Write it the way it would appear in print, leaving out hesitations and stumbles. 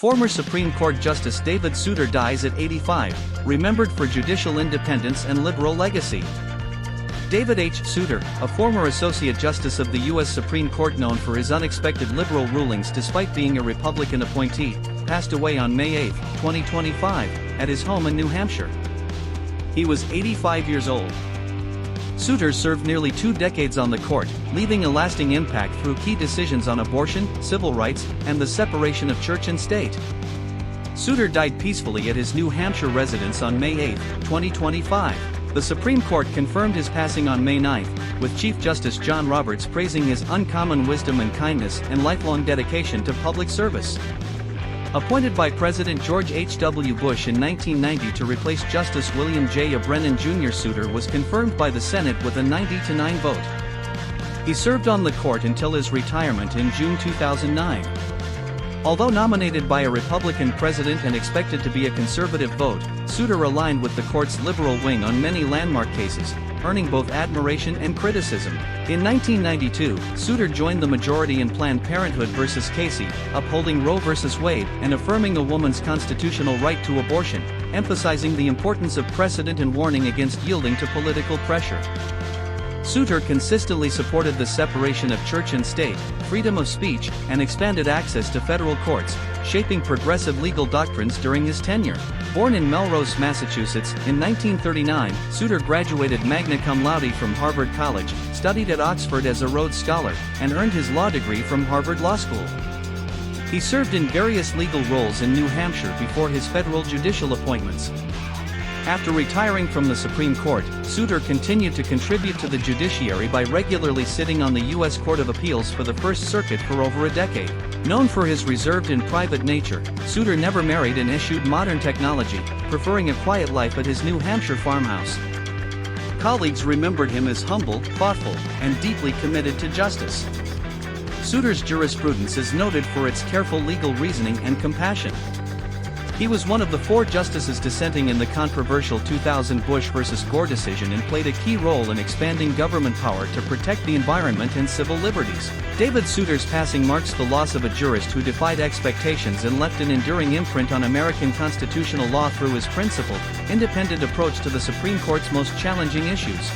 Former Supreme Court Justice David Souter dies at 85, remembered for judicial independence and liberal legacy. David H. Souter, a former Associate Justice of the U.S. Supreme Court known for his unexpected liberal rulings despite being a Republican appointee, passed away on May 8, 2025, at his home in New Hampshire. He was 85 years old. Souter served nearly 2 decades on the court, leaving a lasting impact through key decisions on abortion, civil rights, and the separation of church and state. Souter died peacefully at his New Hampshire residence on May 8, 2025. The Supreme Court confirmed his passing on May 9, with Chief Justice John Roberts praising his uncommon wisdom and kindness and lifelong dedication to public service. Appointed by President George H.W. Bush in 1990 to replace Justice William J. Brennan Jr., Souter was confirmed by the Senate with a 90-9 vote. He served on the court until his retirement in June 2009. Although nominated by a Republican president and expected to be a conservative vote, Souter aligned with the court's liberal wing on many landmark cases, earning both admiration and criticism. In 1992, Souter joined the majority in Planned Parenthood v. Casey, upholding Roe v. Wade and affirming a woman's constitutional right to abortion, emphasizing the importance of precedent and warning against yielding to political pressure. Souter consistently supported the separation of church and state, freedom of speech, and expanded access to federal courts, shaping progressive legal doctrines during his tenure. Born in Melrose, Massachusetts, in 1939, Souter graduated magna cum laude from Harvard College, studied at Oxford as a Rhodes Scholar, and earned his law degree from Harvard Law School. He served in various legal roles in New Hampshire before his federal judicial appointments. After retiring from the Supreme Court, Souter continued to contribute to the judiciary by regularly sitting on the U.S. Court of Appeals for the First Circuit for over a decade. Known for his reserved and private nature, Souter never married and eschewed modern technology, preferring a quiet life at his New Hampshire farmhouse. Colleagues remembered him as humble, thoughtful, and deeply committed to justice. Souter's jurisprudence is noted for its careful legal reasoning and compassion. He was one of the 4 justices dissenting in the controversial 2000 Bush v. Gore decision and played a key role in expanding government power to protect the environment and civil liberties. David Souter's passing marks the loss of a jurist who defied expectations and left an enduring imprint on American constitutional law through his principled, independent approach to the Supreme Court's most challenging issues.